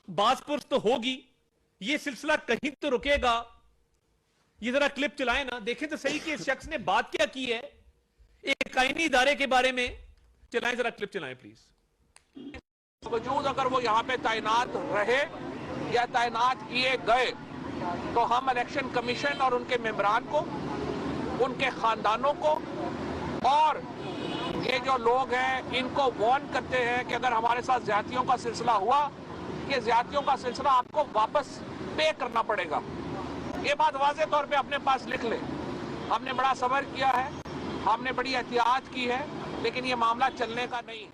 बासपुरस तो होगी, ये सिलसिला कहीं तो रुकेगा। ये जरा क्लिप चलाएं ना, देखें तो सही कि इस शख्स ने बात क्या की है एक आईनी इदारे के बारे में। चलाएं, जरा क्लिप चलाएं प्लीज। बावजूद अगर वो यहाँ पे तैनात रहे या तैनात किए गए तो हम इलेक्शन कमीशन और उनके मेंबरान को, उनके खानदानों को और ये जो लोग हैं इनको वार्न करते हैं कि अगर हमारे साथ ज्यादतियों का सिलसिला हुआ, ये ज्यादतियों का सिलसिला आपको वापस पे करना पड़ेगा। ये बात वाज़े तौर पे अपने पास लिख ले। हमने बड़ा सब्र किया है, हमने बड़ी एहतियात की है, लेकिन ये मामला चलने का नहीं है।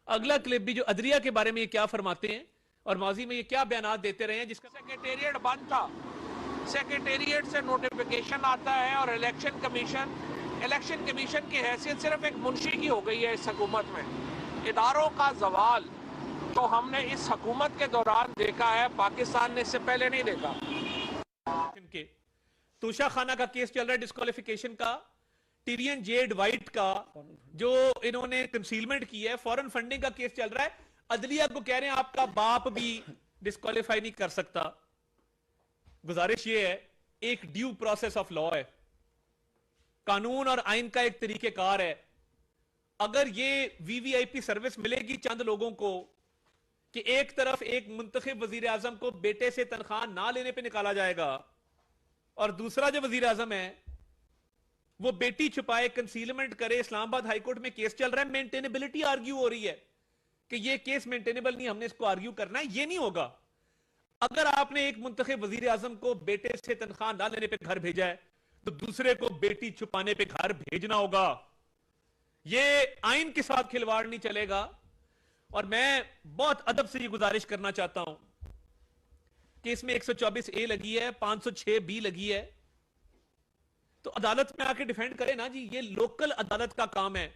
अगला क्लिप भी जो अदरिया के बारे में ये क्या फरमाते हैं और माजी में ये क्या बयान देते रहे हैं, जिसका सेक्रेटेरिएट बंद था, सेक्रेटेरिएट से नोटिफिकेशन आता है और इलेक्शन कमीशन की हैसियत सिर्फ एक मुंशी की हो गई है इस हुकूमत में। इदारों का जवाल तो हमने इस हुकूमत के दौरान देखा है, पाकिस्तान ने इससे पहले नहीं देखा। तूषा खाना का केस चल रहा है, डिस्क्वालिफिकेशन का, टिरियन जेड वाइट का जो इन्होंने कंसीलमेंट की है, फॉरेन फंडिंग का केस चल रहा है। अदलिया को कह रहे हैं आपका बाप भी डिस्क्वालीफाई नहीं कर सकता। गुजारिश ये है, एक ड्यू प्रोसेस ऑफ लॉ है, कानून और आइन का एक तरीकेकार है। अगर ये वीवीआईपी सर्विस मिलेगी चंद लोगों को कि एक तरफ एक मुंतखब वजीर आजम को बेटे से तनख्वाह ना लेने पे निकाला जाएगा और दूसरा जो वजीर आजम है वो बेटी छुपाए, कंसीलमेंट करे। इस्लामाबाद हाईकोर्ट में केस चल रहा है, मेंटेनेबिलिटी आर्ग्यू हो रही है कि ये केस मेंटेनेबल नहीं, हमने इसको आर्ग्यू करना है। ये नहीं होगा। अगर आपने एक मुंतखब वजीर आजम को बेटे से तनख्वाह ना लेने पे घर भेजा है तो दूसरे को बेटी छुपाने पे घर भेजना होगा। ये आइन के साथ खिलवाड़ नहीं चलेगा। और मैं बहुत अदब से ये गुजारिश करना चाहता हूं कि इसमें 124 ए लगी है, 506 बी लगी है, तो अदालत में आके डिफेंड करे ना जी। ये लोकल अदालत का काम है।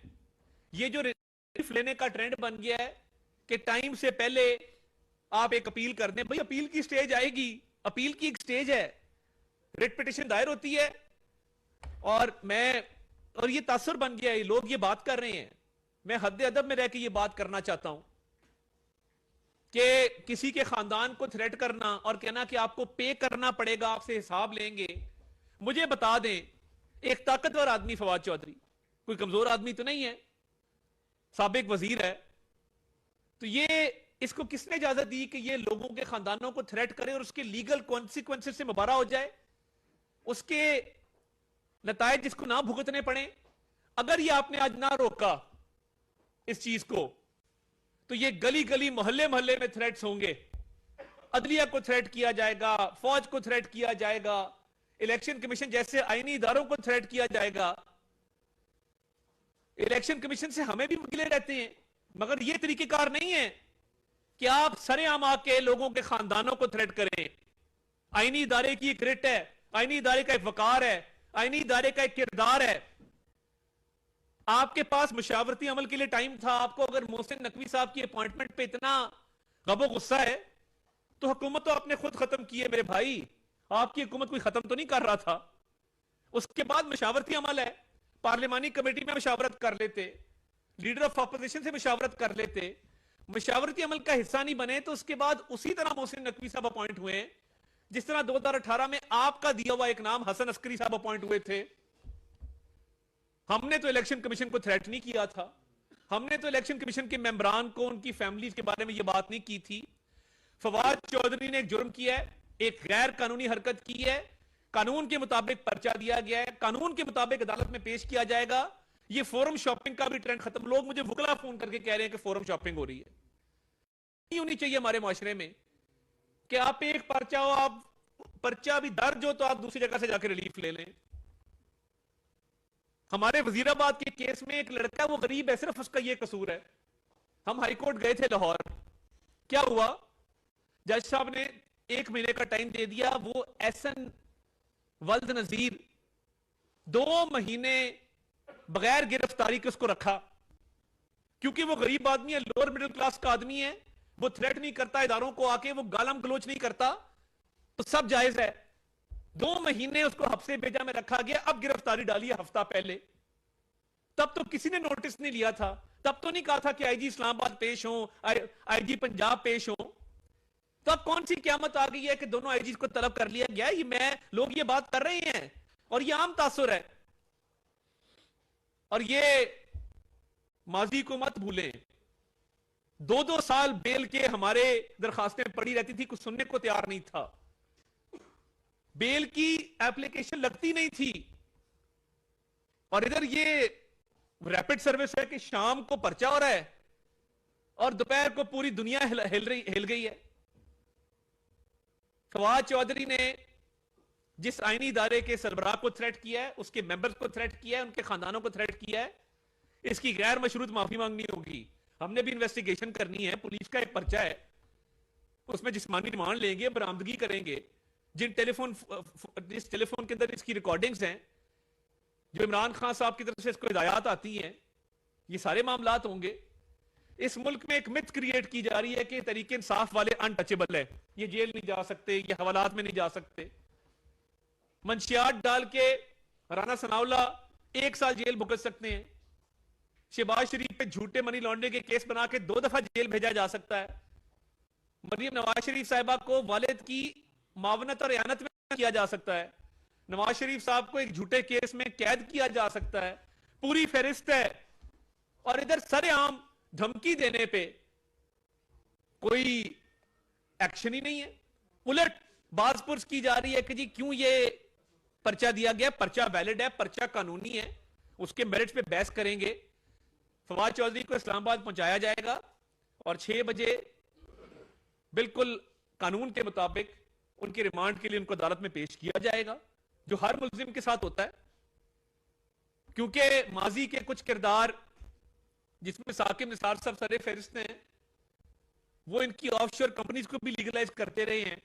ये जो रिलीफ लेने का ट्रेंड बन गया है कि टाइम से पहले आप एक अपील कर दें, भाई अपील की स्टेज आएगी, अपील की एक स्टेज है, रिट पिटिशन दायर होती है और ये तासुर बन गया है, लोग ये बात कर रहे हैं। मैं हद अदब में रह के ये बात करना चाहता हूं कि किसी के खानदान को थ्रेट करना और कहना कि आपको पे करना पड़ेगा, आपसे हिसाब लेंगे। मुझे बता दें, एक ताकतवर आदमी फवाद चौधरी कोई कमजोर आदमी तो नहीं है, साबिक वजीर है, तो ये इसको किसने इजाजत दी कि ये लोगों के खानदानों को थ्रेट करे और उसके लीगल कॉन्सिक्वेंसेस से मुबारा हो जाए, उसके नतायज जिसको ना भुगतने पड़े। अगर ये आपने आज ना रोका इस चीज को तो ये गली गली मोहल्ले मोहल्ले में थ्रेट्स होंगे। अदलिया को थ्रेट किया जाएगा, फौज को थ्रेट किया जाएगा, इलेक्शन कमीशन जैसे आईनी इदारों को थ्रेट किया जाएगा। इलेक्शन कमीशन से हमें भी गिले रहते हैं, मगर यह तरीकेकार नहीं है कि आप सरेआम आके लोगों के खानदानों को थ्रेट करें। आईनी इदारे की एक रिट है, आईनी इदारे का एक वकार है, आईनी इदारे का एक किरदार है। आपके पास मुशावरती अमल के लिए टाइम था। आपको अगर मोहसिन नकवी साहब की अपॉइंटमेंट पे इतना गबो गुस्सा है तो हुकूमत तो आपने खुद खत्म की है मेरे भाई। आपकी हुकूमत कोई खत्म तो नहीं कर रहा था। उसके बाद मुशावरती अमल है, पार्लिमानी कमेटी में मुशावरत कर लेते, लीडर ऑफ अपोजिशन से मुशावरत कर लेते। मुशावरती अमल का हिस्सा नहीं बने तो उसके बाद उसी तरह मोहसिन नकवी साहब अपॉइंट हुए, जिस तरह 2018 में आपका दिया हुआ एक नाम हसन अस्करी साहब अपॉइंट हुए थे। हमने तो इलेक्शन कमीशन को थ्रेट नहीं किया था, हमने तो इलेक्शन कमीशन के मेंबरान को, उनकी फैमिलीज के बारे में यह बात नहीं की थी। फवाद चौधरी ने एक जुर्म किया है, एक गैर कानूनी हरकत की है, कानून के मुताबिक पर्चा दिया गया है, कानून के मुताबिक अदालत में पेश किया जाएगा। ये फोरम शॉपिंग का भी ट्रेंड खत्म। लोग मुझे वुकला फोन करके कह रहे हैं कि फोरम शॉपिंग हो रही है। नहीं होनी चाहिए हमारे माशरे में कि आप एक पर्चा हो, आप पर्चा भी दर्ज हो तो आप दूसरी जगह से जाकर रिलीफ ले लें। हमारे वजीराबाद के केस में एक लड़का, वो गरीब है, सिर्फ उसका ये कसूर है। हम हाईकोर्ट गए थे लाहौर, क्या हुआ, जज साहब ने 1 महीने का टाइम दे दिया। वो एहसन वल्द नजीर 2 महीने बगैर गिरफ्तारी के उसको रखा, क्योंकि वो गरीब आदमी है, लोअर मिडिल क्लास का आदमी है, वो थ्रेट नहीं करता इदारों को आके, वो गालम गलोच नहीं करता, तो सब जायज है। 2 महीने उसको हफ्ते भेजा में रखा गया। अब गिरफ्तारी डाली है हफ्ता पहले, तब तो किसी ने नोटिस नहीं लिया था, तब तो नहीं कहा था कि आईजी इस्लामाबाद पेश हो, आईजी पंजाब पेश हो। तो अब कौन सी क़यामत आ गई है कि दोनों आईजी को तलब कर लिया गया? ये लोग ये बात कर रहे हैं और ये आम तासुर है। और ये माजी को मत भूलें, 2-2 साल बेल के हमारे दरखास्तें पड़ी रहती थी, कुछ सुनने को तैयार नहीं था। बेल की एप्लीकेशन लगती नहीं थी। और इधर ये रैपिड सर्विस है कि शाम को पर्चा हो रहा है और दोपहर को पूरी दुनिया हिल गई है। फवाद चौधरी ने जिस आईनी इदारे के सरबराह को थ्रेट किया है, उसके मेंबर्स को थ्रेट किया है, उनके खानदानों को थ्रेट किया है, इसकी गैर मशरूत माफी मांगनी होगी। हमने भी इन्वेस्टिगेशन करनी है। पुलिस का एक पर्चा है, उसमें जिस्मानी रिमांड लेंगे, बरामदगी करेंगे। जिस टेलीफोन के अंदर इसकी रिकॉर्डिंग्स हैं, जो इमरान खान साहब की तरफ से इसको हिदायत आती हैं, ये सारे मामलात होंगे। इस मुल्क में एक मिथ क्रिएट की जा रही है कि तरीके इंसाफ वाले अनटचेबल है, ये जेल नहीं जा सकते, ये हवालात में नहीं जा सकते। मंशियात डाल के राना सनाउल्ला 1 साल जेल भुगत सकते हैं। शहबाज शरीफ पे झूठे मनी लॉन्ड्रिंग के केस बना के 2 दफा जेल भेजा जा सकता है। मरियम नवाज शरीफ साहिबा को वालिद की मावनत और इयानत में किया जा सकता है। नवाज शरीफ साहब को एक झूठे केस में कैद किया जा सकता है। पूरी फहरिस्त है। और इधर सरेआम धमकी देने पे कोई एक्शन ही नहीं है। उलट बाजपुर्स की जा रही है कि जी क्यों ये पर्चा दिया गया। पर्चा वैलिड है, पर्चा कानूनी है, उसके मेरिट्स पे बहस करेंगे। फवाद चौधरी को इस्लामाबाद पहुंचाया जाएगा और 6 बजे बिल्कुल कानून के मुताबिक उनके रिमांड के लिए उनको अदालत में पेश किया जाएगा, जो हर मुल्जिम के साथ होता है। क्योंकि माजी के कुछ किरदार जिसमें साकिब निसार साहब सरे फहरिस्त हैं, वो इनकी ऑफशोर कंपनीज को भी लीगलाइज करते रहे हैं,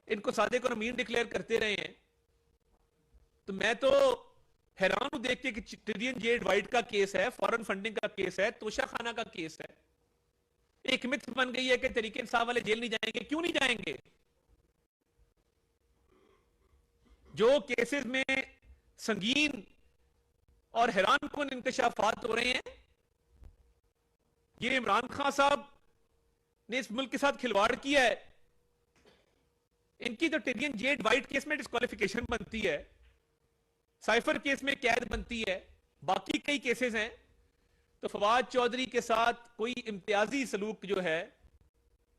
इनको सादे को अमीन डिक्लेयर करते रहे हैं। तो मैं तो हैरान हूं देख के कि टिडियन जे वाइट का केस है, फॉरेन फंडिंग का केस है, तोशा खाना का केस है। एक मिथ बन गई है कि तरीके इंसाफ वाले जेल नहीं जाएंगे। क्यों नहीं जाएंगे? जो केसेस में संगीन और हैरान कुन इंकशाफात हो रहे हैं, ये इमरान खान साहब ने इस मुल्क के साथ खिलवाड़ किया है। इनकी तो टिडियन जेड वाइट केस में डिस्क्वालिफिकेशन बनती है, साइफर केस में कैद बनती है, बाकी कई केसेस हैं। तो फवाद चौधरी के साथ कोई इम्तियाजी सलूक जो है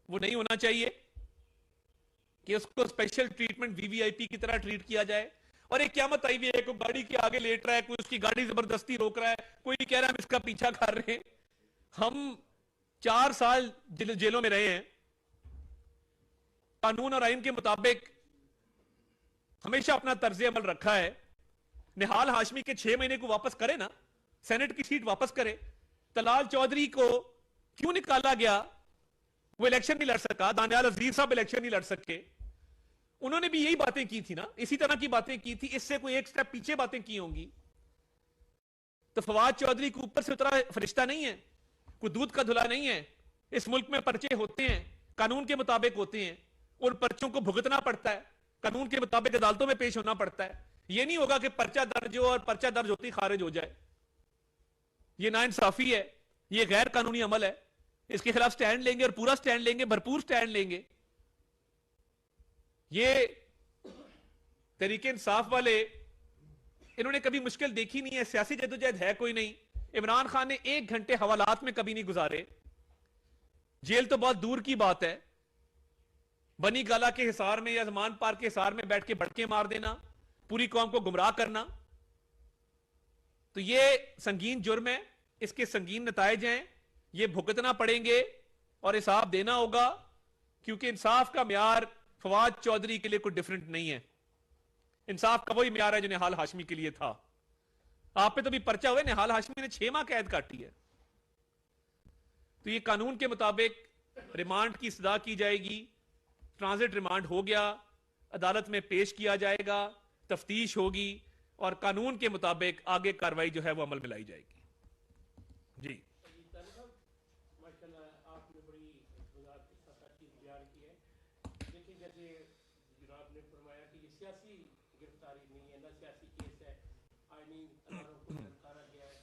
वो नहीं होना चाहिए कि उसको स्पेशल ट्रीटमेंट वीवीआईपी की तरह ट्रीट किया जाए। और एक क़यामत आई हुई है, कोई गाड़ी के आगे लेट रहा है, कोई उसकी गाड़ी जबरदस्ती रोक रहा है, कोई कह रहा है हम इसका पीछा कर रहे हैं। हम 4 साल जेलों में रहे हैं, कानून और आइन के मुताबिक हमेशा अपना तर्ज अमल रखा है। निहाल हाशमी के 6 महीने को वापस करे ना, सेनेट की सीट वापस करे। तलाल चौधरी को क्यों निकाला गया? वो इलेक्शन नहीं लड़ सका। दानियाल अजीज साहब इलेक्शन नहीं लड़ सके। उन्होंने भी यही बातें की थी ना, इसी तरह की बातें की थी, इससे कोई एक स्टेप पीछे बातें की होंगी। तो फवाद चौधरी को ऊपर से उतरा फरिश्ता नहीं है, कोई दूध का धुला नहीं है। इस मुल्क में पर्चे होते हैं, कानून के मुताबिक होते हैं, उन पर्चों को भुगतना पड़ता है, कानून के मुताबिक अदालतों में पेश होना पड़ता है। यह नहीं होगा कि पर्चा दर्ज हो और पर्चा दर्ज होती खारिज हो जाए। यह नाइंसाफी है, यह गैर कानूनी अमल है। इसके खिलाफ स्टैंड लेंगे और पूरा स्टैंड लेंगे, भरपूर स्टैंड लेंगे। ये तरीके इंसाफ वाले, इन्होंने कभी मुश्किल देखी नहीं है, सियासी जद्दोजहद है कोई नहीं। इमरान खान ने 1 घंटे हवालात में कभी नहीं गुजारे। जेल तो बहुत दूर की बात है, बनी गाला के हिसार में या जमान पार्क के हिसार में बैठ के भड़के मार देना, पूरी कौम को गुमराह करना, तो ये संगीन जुर्म है। इसके संगीन नतायज हैं, ये भुगतना पड़ेंगे और हिसाब देना होगा। क्योंकि इंसाफ का म्यार फवाद चौधरी के लिए कोई डिफरेंट नहीं है। इंसाफ का वही म्यार है जो निहाल हाशमी के लिए था। आप पे तो भी पर्चा हुए, निहाल हाशमी ने 6 माह कैद काटी है। तो ये कानून के मुताबिक रिमांड की सजा की जाएगी। ट्रांजिट रिमांड हो गया, अदालत में पेश किया जाएगा, तफ्तीश होगी और कानून के मुताबिक आगे कार्रवाई जो है वो अमल में लाई जाएगी। जी आपने बड़ी बयान की है। देखिए, जैसे जनाब ने फरमाया कि ये सियासी गिरफ्तारी नहीं है, ना सियासी केस है, आईनी अदारों को नकारा गया है।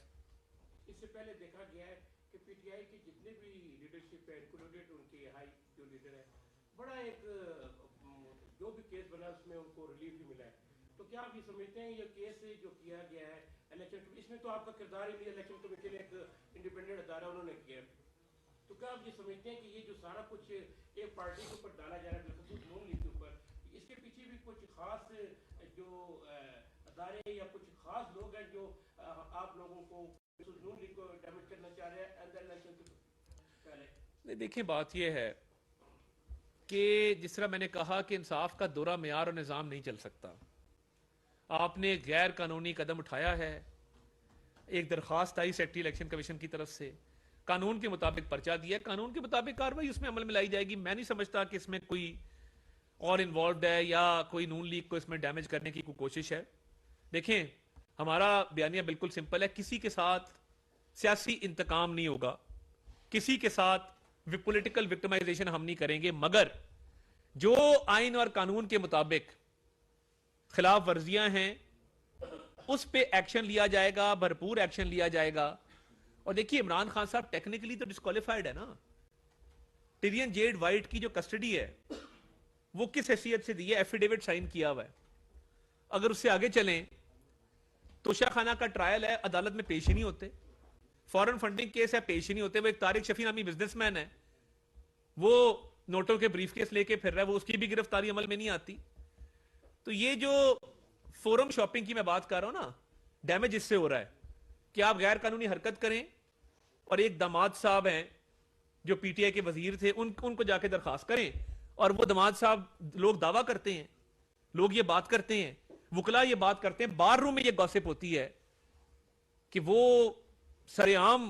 इससे पहले देखा गया है कि पीटीआई की जितने भी लीडरशिप है, इंक्लूडेड उनके हाई जो लीडर है, बड़ा एक जो भी केस बना उसमें उनको रिलीफ भी मिला है। तो क्या आप ये समझते हैं ये केस जो किया गया है इलेक्शन, इसमें तो आपका किरदार ही नहीं, इलेक्शन कमीशन एक इंडिपेंडेंट अदारा उन्होंने किया है, तो क्या आप ये समझते हैं कि ये जो सारा कुछ एक पार्टी के ऊपर डाला जा रहा है, बिलखसूस नून लीग के ऊपर, इसके पीछे भी कुछ खास जो अदारे या कुछ खास लोग हैं जो आप लोगों को नून लीग को डैमेज करना चाह रहे हैं अंदर इलेक्शन के पहले? नहीं, देखिए बात यह है कि जिस तरह मैंने कहा कि इंसाफ का दोहरा मेयार और निज़ाम नहीं चल सकता। आपने गैर कानूनी कदम उठाया है, एक दरख्वास्त आई सेक्रेटरी इलेक्शन कमीशन की तरफ से, कानून के मुताबिक पर्चा दिया, कानून के मुताबिक कार्रवाई उसमें अमल में लाई जाएगी। मैं नहीं समझता कि इसमें कोई और इन्वॉल्व है या कोई नून लीग को इसमें डैमेज करने की कोई कोशिश है। देखें, हमारा बयानिया बिल्कुल सिंपल है, किसी के साथ सियासी इंतकाम नहीं होगा, किसी के साथ पॉलिटिकल विक्टिमाइजेशन हम नहीं करेंगे, मगर जो आइन और कानून के मुताबिक खिलाफ वर्जियां हैं उस पे एक्शन लिया जाएगा, भरपूर एक्शन लिया जाएगा। और देखिए, इमरान खान साहब टेक्निकली तो डिस्क्वालिफाइड है ना। टिरियन जेड वाइट की जो कस्टडी है वो किस हैसियत से दी है? एफिडेविट साइन किया हुआ है। अगर उससे आगे चलें, तोशा खाना का ट्रायल है, अदालत में पेश ही नहीं होते। फॉरेन फंडिंग केस है, पेश ही नहीं होते। वो एक तारिक शफी नामी बिजनेसमैन है, वो नोटों के ब्रीफ केस लेके फिर रहा है, वो उसकी भी गिरफ्तारी अमल में नहीं आती। तो ये जो फोरम शॉपिंग की मैं बात कर रहा हूं ना, डैमेज इससे हो रहा है कि आप गैर कानूनी हरकत करें और एक दामाद साहब हैं जो पीटीआई के वजीर थे, उनको जाके दरखास्त करें, और वो दामाद साहब, लोग दावा करते हैं, लोग ये बात करते हैं, वकला ये बात करते हैं, बार रूम में ये गॉसिप होती है कि वो सरेआम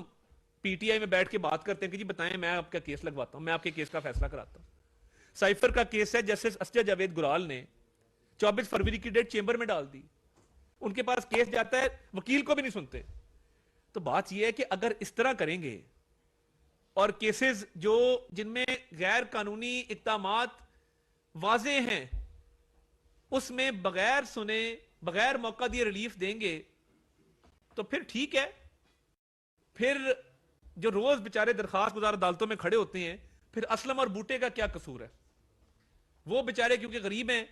पीटीआई में बैठ के बात करते हैं कि जी बताएं, मैं आपका केस लगवाता हूं, मैं आपके केस का फैसला कराता हूं। साइफर का केस है, जस्टिस असजद जावेद गुराल ने 24 फरवरी की डेट चेंबर में डाल दी। उनके पास केस जाता है, वकील को भी नहीं सुनते। तो बात यह है कि अगर इस तरह करेंगे और केसेस जो जिनमें गैर कानूनी इक़दामात वाज़े हैं उसमें बगैर सुने, बगैर मौका दिए रिलीफ देंगे, तो फिर ठीक है। फिर जो रोज बेचारे दरखास्त गुजार अदालतों में खड़े होते हैं, फिर असलम और बूटे का क्या कसूर है? वो बेचारे क्योंकि गरीब हैं।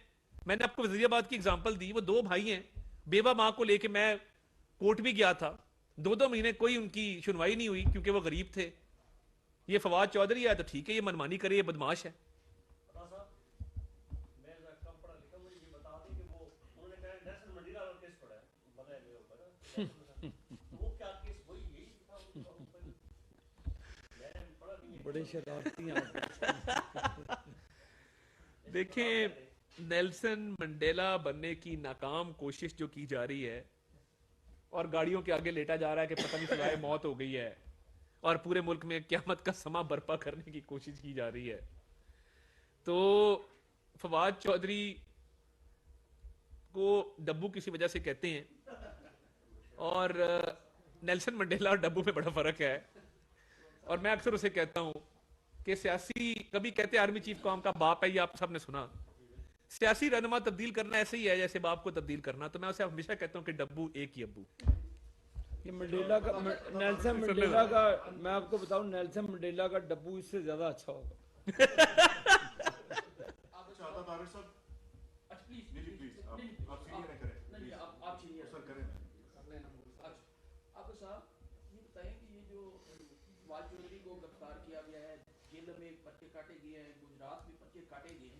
मैंने आपको वजीराबाद की एग्जांपल दी, वो दो भाई हैं, बेवा मां को लेके मैं कोर्ट भी गया था, 2-2 महीने कोई उनकी सुनवाई नहीं हुई क्योंकि वो गरीब थे। ये फवाद चौधरी है तो ठीक है, ये मनमानी करे, ये बदमाश है। बड़े शरारती देखें, नेल्सन मंडेला बनने की नाकाम कोशिश जो की जा रही है और गाड़ियों के आगे लेटा जा रहा है कि पता नहीं सिवाय मौत हो गई है, और पूरे मुल्क में क़यामत का समा बर्पा करने की कोशिश की जा रही है। तो फवाद चौधरी को डब्बू किसी वजह से कहते हैं, और नेल्सन मंडेला और डब्बू में बड़ा फर्क है। और मैं अक्सर उसे कहता हूं कि सियासी, कभी कहते आर्मी चीफ कौम का बाप है, ये आप सबने सुना। सियासी रहनुमा तब्दील करना ऐसे ही है जैसे बाप को तब्दील करना। तो मैं उसे हमेशा कहता हूं कि डब्बू एक ही अब्बू। ये मंडेला का, नेल्सन मंडेला का, मैं आपको बताऊं, नेल्सन मंडेला का डब्बू इससे ज्यादा अच्छा होगा। गुजरात में पर्चे काटे गए,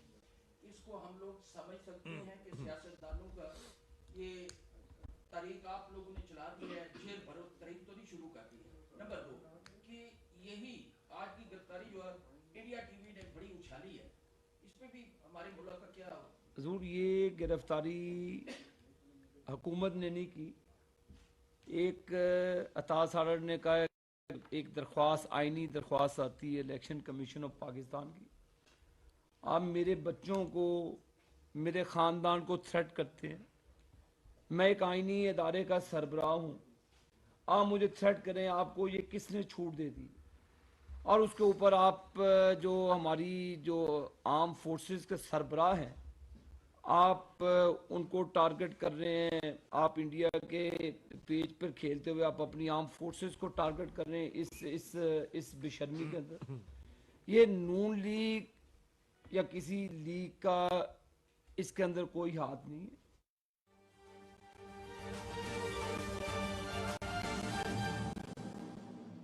इसको हम लोग समझ सकते हैं कि सियासतदानों का ये तारीख आप लोगों ने चला दी है, जेल भरो तारीख तो नहीं शुरू कर दी है। नंबर 2 कि यही आज की गिरफ्तारी जो है इंडिया टीवी ने बड़ी उछाली है, इसमें भी हमारे मुल्क का क्या? हुजूर, ये गिरफ्तारी हुकूमत ने नहीं की। एक अता सारर ने कहा, एक दरख्वास्त, आईनी दरख्वास्त आती है इलेक्शन कमीशन ऑफ पाकिस्तान की, आप मेरे बच्चों को, मेरे ख़ानदान को थ्रेट करते हैं। मैं एक आईनी इदारे का सरबराह हूँ, आप मुझे थ्रेट करें, आपको ये किसने छूट दे दी? और उसके ऊपर आप जो हमारी जो आर्म फोर्सेस के सरबराह हैं, आप उनको टारगेट कर रहे हैं, आप इंडिया के पेज पर खेलते हुए आप अपनी आर्म फोर्सेस को टारगेट कर रहे हैं इस बेशर्मी के अंदर। ये नून लीग या किसी लीग का इसके अंदर कोई हाथ नहीं है।